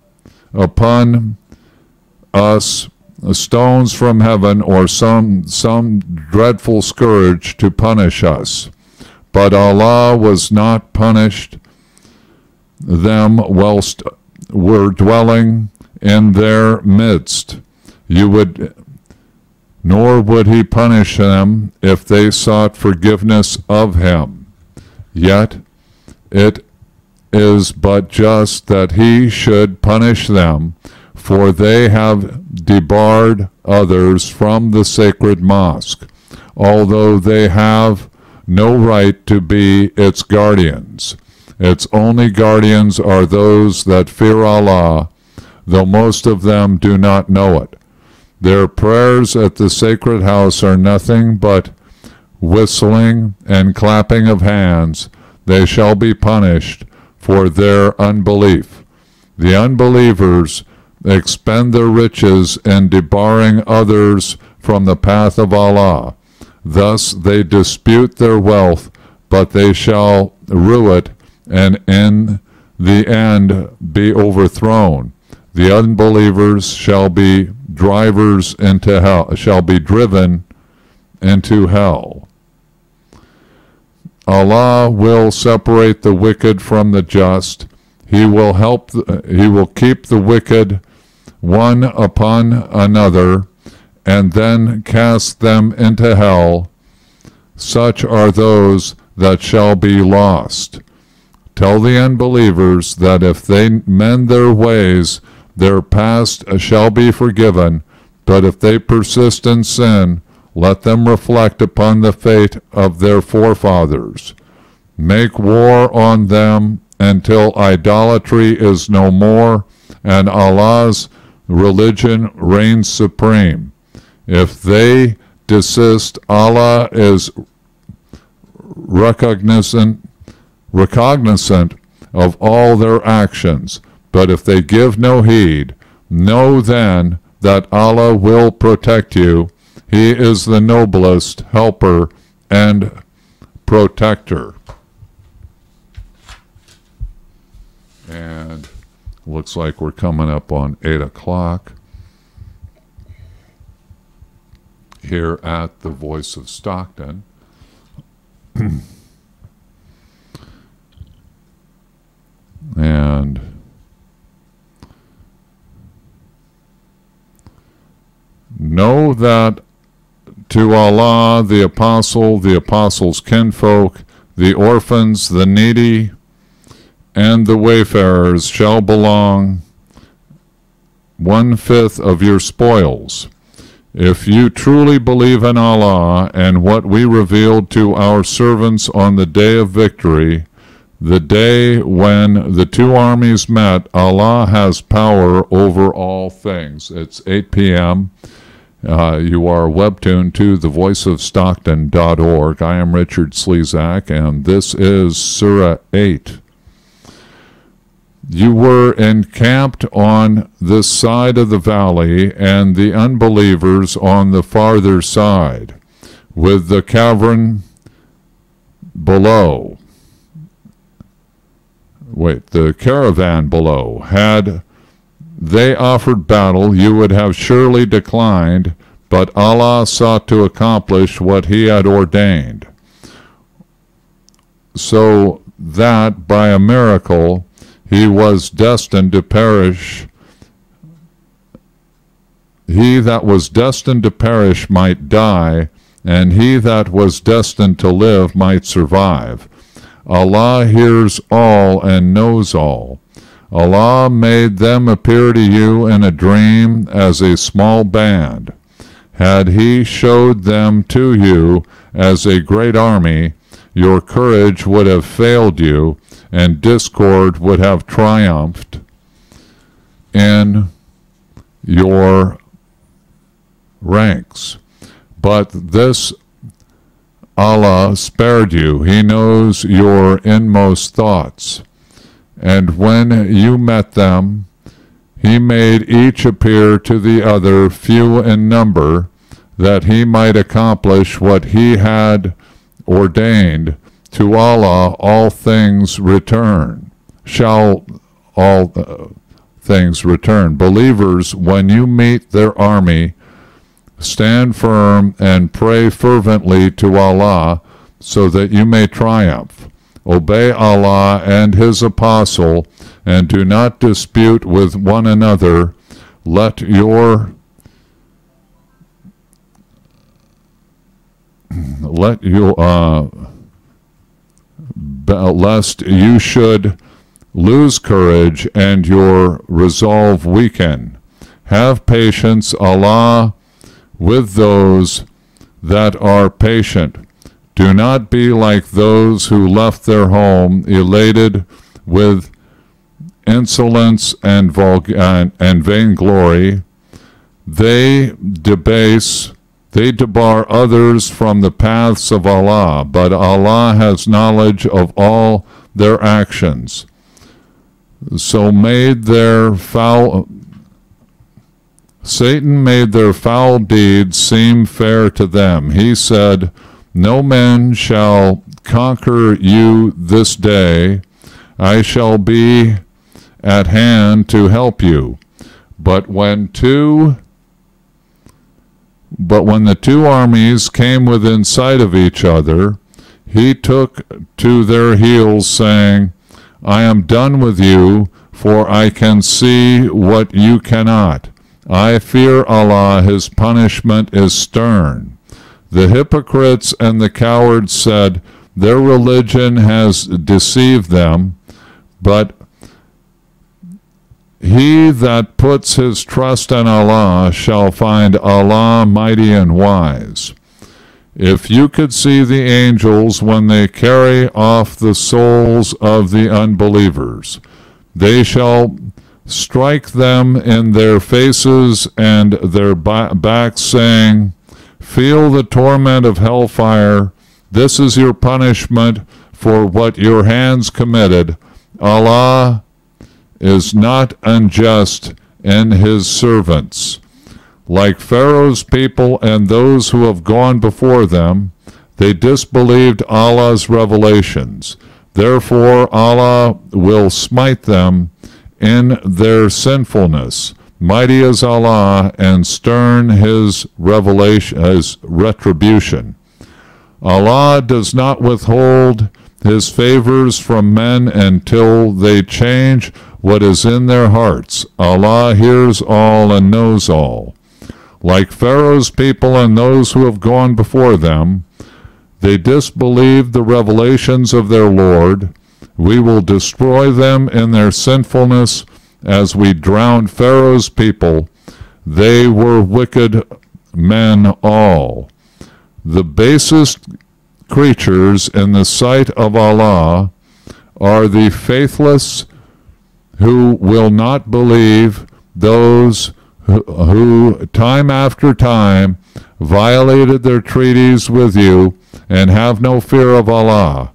upon us stones from heaven, or some dreadful scourge to punish us. But Allah was not punished them whilst were dwelling in their midst. Nor would he punish them if they sought forgiveness of him. Yet it is but just that he should punish them, for they have debarred others from the sacred mosque, although they have no right to be its guardians. Its only guardians are those that fear Allah, though most of them do not know it. Their prayers at the sacred house are nothing but whistling and clapping of hands. They shall be punished for their unbelief. The unbelievers expend their riches in debarring others from the path of Allah. Thus they dispute their wealth, but they shall rue it, and in the end be overthrown. The unbelievers shall be driven into hell. Allah will separate the wicked from the just. He will keep the wicked one upon another, and then cast them into hell. Such are those that shall be lost. Tell the unbelievers that if they mend their ways, their past shall be forgiven, but if they persist in sin, let them reflect upon the fate of their forefathers. Make war on them until idolatry is no more, and Allah's religion reigns supreme. If they desist, Allah is recognizant of all their actions. But if they give no heed, know then that Allah will protect you. He is the noblest helper and protector. And looks like we're coming up on 8 o'clock here at the Voice of Stockton. And know that to Allah, the apostle, the apostles' kinfolk, the orphans, the needy, and the wayfarers shall belong 1/5 of your spoils. If you truly believe in Allah and what we revealed to our servants on the day of victory, the day when the two armies met, Allah has power over all things. It's 8 p.m. You are webtuned to thevoiceofstockton.org. I am Richard Slezak, and this is Surah 8. You were encamped on this side of the valley, and the unbelievers on the farther side, with the cavern below. The caravan below. Had they offered battle, you would have surely declined, but Allah sought to accomplish what He had ordained, so that by a miracle he was destined to perish. He that was destined to perish might die, and he that was destined to live might survive. Allah hears all and knows all. Allah made them appear to you in a dream as a small band. Had He showed them to you as a great army, your courage would have failed you, and discord would have triumphed in your ranks. But this Allah spared you. He knows your inmost thoughts. And when you met them, He made each appear to the other few in number. that he might accomplish what he had ordained. To Allah all things return. Shall all things return. Believers, when you meet their army, stand firm and pray fervently to Allah so that you may triumph. Obey Allah and His Apostle, and do not dispute with one another. Lest you should lose courage and your resolve weaken. Have patience, Allah, with those that are patient. Do not be like those who left their home elated with insolence and vainglory. They debar others from the paths of Allah, but Allah has knowledge of all their actions. Satan made their foul deeds seem fair to them. He said, no man shall conquer you this day. I shall be at hand to help you. But when the two armies came within sight of each other, he took to their heels, saying, I am done with you, for I can see what you cannot. I fear Allah, His punishment is stern. The hypocrites and the cowards said, their religion has deceived them, but he that puts his trust in Allah shall find Allah mighty and wise. If you could see the angels when they carry off the souls of the unbelievers, they shall strike them in their faces and their backs, saying, feel the torment of hellfire. This is your punishment for what your hands committed. Allah is not unjust in His servants. Like Pharaoh's people and those who have gone before them, they disbelieved Allah's revelations. Therefore Allah will smite them in their sinfulness. Mighty is Allah, and stern His retribution. Allah does not withhold His favors from men until they change what is in their hearts. Allah hears all and knows all. Like Pharaoh's people and those who have gone before them, they disbelieved the revelations of their Lord. We will destroy them in their sinfulness as we drowned Pharaoh's people. They were wicked men all. The basest creatures in the sight of Allah are the faithless who will not believe, those who time after time violated their treaties with you and have no fear of Allah.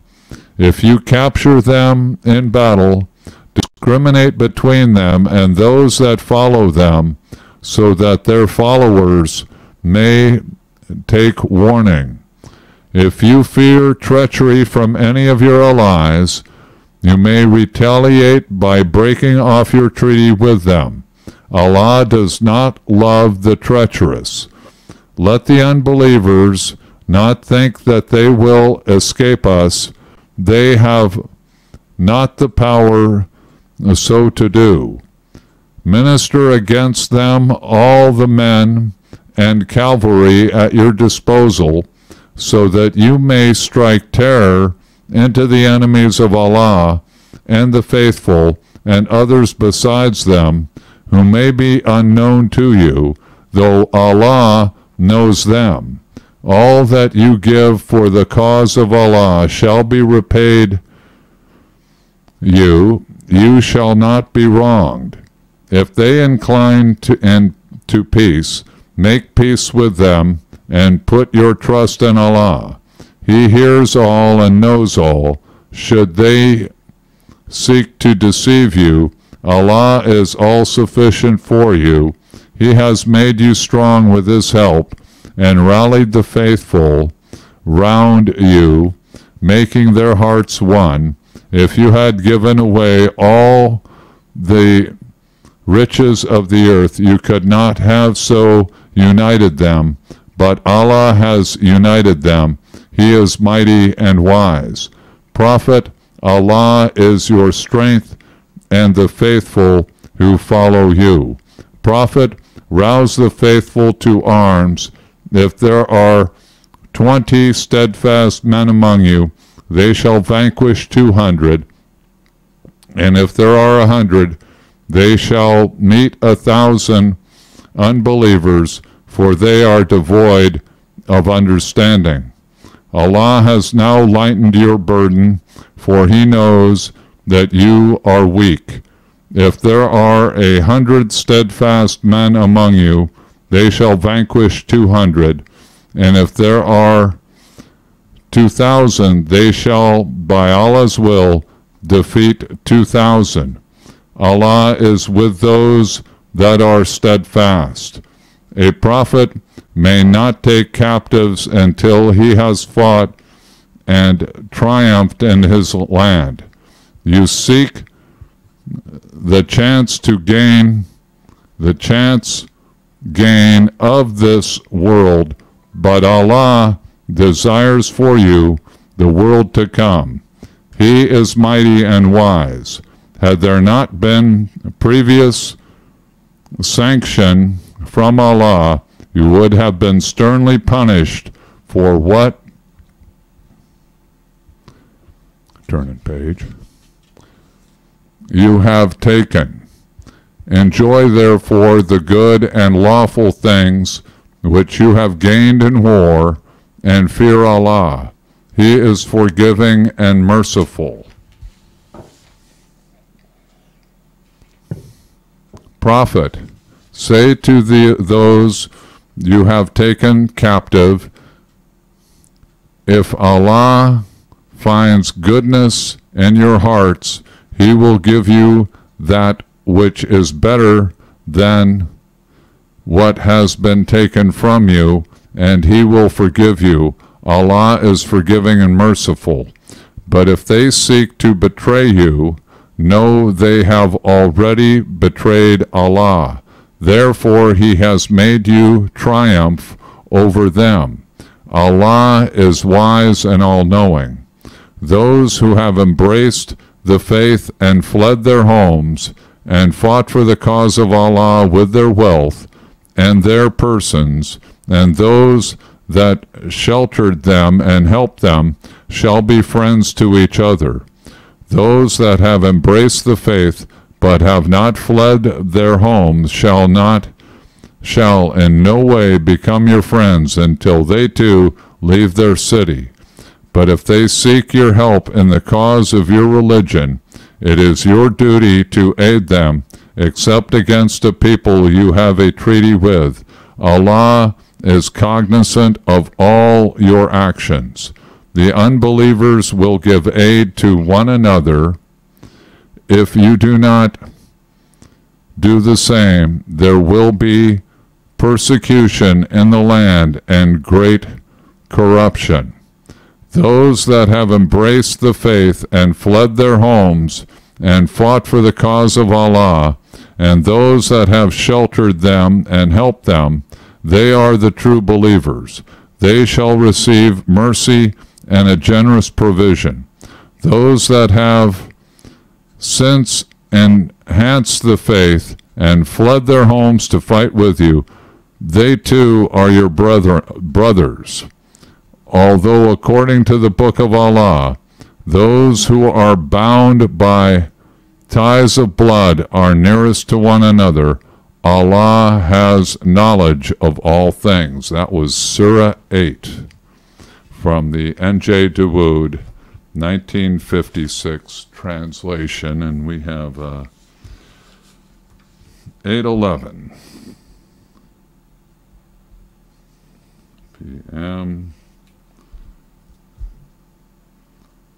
If you capture them in battle, discriminate between them and those that follow them, so that their followers may take warning. If you fear treachery from any of your allies, you may retaliate by breaking off your treaty with them. Allah does not love the treacherous. Let the unbelievers not think that they will escape us. They have not the power so to do. Minister against them all the men and cavalry at your disposal, so that you may strike terror into the enemies of Allah and the faithful and others besides them, who may be unknown to you, though Allah knows them. All that you give for the cause of Allah shall be repaid you. You shall not be wronged. If they incline to peace, make peace with them, and put your trust in Allah. He hears all and knows all. Should they seek to deceive you, Allah is all-sufficient for you. He has made you strong with His help. and rallied the faithful round you, making their hearts one, if you had given away all the riches of the earth, you could not have so united them, but Allah has united them. He is mighty and wise. Prophet, Allah is your strength and the faithful who follow you. Prophet, rouse the faithful to arms. If there are 20 steadfast men among you, they shall vanquish 200. And if there are 100, they shall meet 1,000 unbelievers, for they are devoid of understanding. Allah has now lightened your burden, for He knows that you are weak. If there are 100 steadfast men among you, they shall vanquish 200. And if there are 2,000, they shall, by Allah's will, defeat 2,000. Allah is with those that are steadfast. A prophet may not take captives until he has fought and triumphed in his land. You seek the chance gain of this world, but Allah desires for you the world to come. He is mighty and wise. Had there not been previous sanction from Allah, you would have been sternly punished for what? Turning page. You have taken. Enjoy therefore the good and lawful things which you have gained in war, and fear Allah. He is forgiving and merciful. Prophet, say to those you have taken captive, if Allah finds goodness in your hearts, He will give you that which is better than what has been taken from you, and He will forgive you. Allah is forgiving and merciful. But if they seek to betray you, know they have already betrayed Allah. Therefore He has made you triumph over them. Allah is wise and all-knowing. Those who have embraced the faith and fled their homes and fought for the cause of Allah with their wealth and their persons, and those that sheltered them and helped them shall be friends to each other. Those that have embraced the faith but have not fled their homes shall in no way become your friends until they too leave their city. But if they seek your help in the cause of your religion, it is your duty to aid them, except against a people you have a treaty with. Allah is cognizant of all your actions. The unbelievers will give aid to one another. If you do not do the same, there will be persecution in the land and great corruption. Those that have embraced the faith and fled their homes and fought for the cause of Allah, and those that have sheltered them and helped them, they are the true believers. They shall receive mercy and a generous provision. Those that have since enhanced the faith and fled their homes to fight with you, they too are your brothers. Although according to the book of Allah, those who are bound by ties of blood are nearest to one another, Allah has knowledge of all things. That was Surah 8 from the N.J. Dawood, 1956 translation, and we have 8:11 p.m.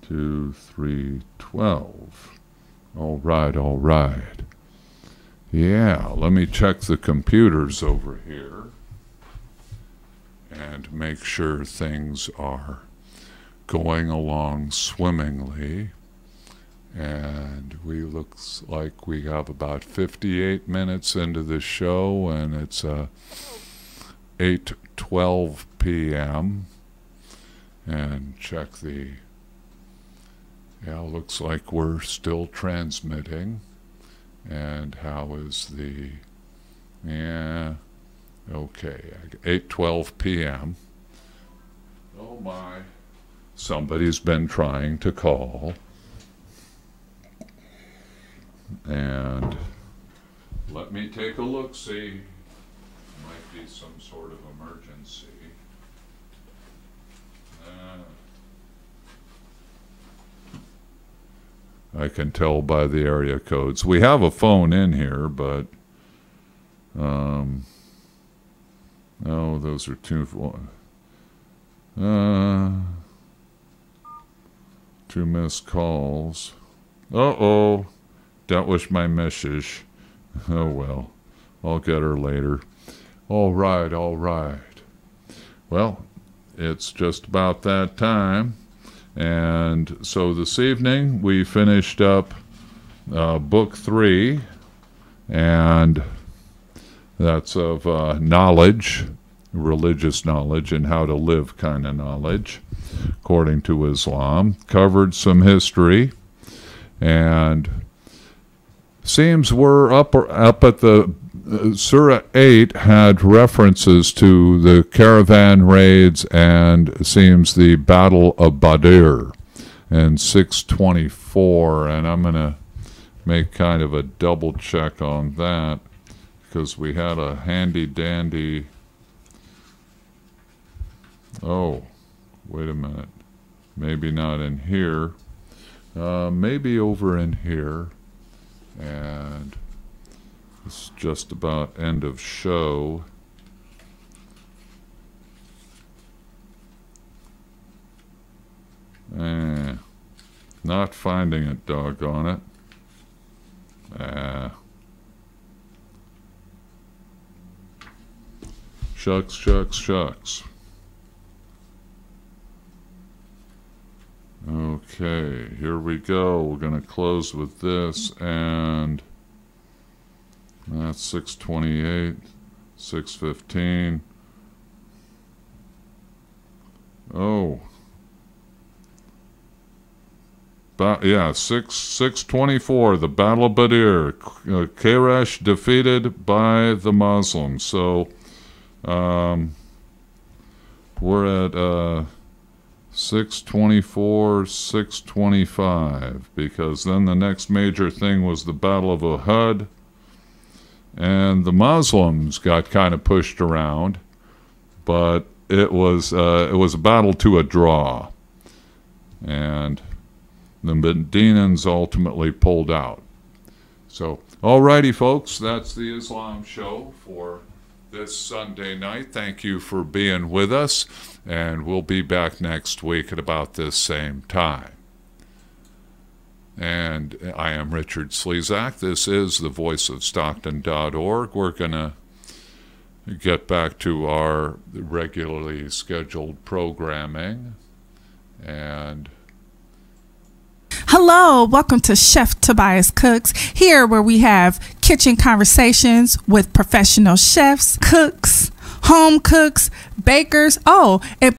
to 3:12. All right, all right. Yeah, let me check the computers over here. and make sure things are going along swimmingly. And looks like we have about 58 minutes into the show, and it's 8:12 p.m. And check looks like we're still transmitting. And how is okay, 8:12 p.m. Oh my, somebody's been trying to call. And let me take a look, see. Might be some sort of emergency. I can tell by the area codes. We have a phone in here, but oh, those are two missed calls. Uh-oh. That was my message. Oh well, I'll get her later. All right. Well, it's just about that time. And so this evening we finished up book 3, and that's of knowledge, religious knowledge, and how to live kind of knowledge, according to Islam. Covered some history, and seems we're up at the Surah 8 had references to the caravan raids, and seems the Battle of Badr in 624, and I'm going to make kind of a double check on that because we had a handy dandy. Oh, wait a minute, maybe not in here, maybe over in here. And it's just about end of show. Not finding it, doggone it. Shucks. Okay, here we go. We're going to close with this, and that's 628, 615. Oh. Yeah, 624, the Battle of Badr. Quraysh defeated by the Muslims. So, we're at 624, 625, because then the next major thing was the Battle of Uhud, and the Muslims got kind of pushed around, but it was a battle to a draw, and the Medinans ultimately pulled out. So, alrighty, folks, that's the Islam show for this Sunday night. Thank you for being with us, and we'll be back next week at about this same time. And I am Richard Slezak. This is the voice of Stockton.org. We're going to get back to our regularly scheduled programming. And hello, welcome to Chef Tobias Cooks, here where we have kitchen conversations with professional chefs, cooks, home cooks, bakers, and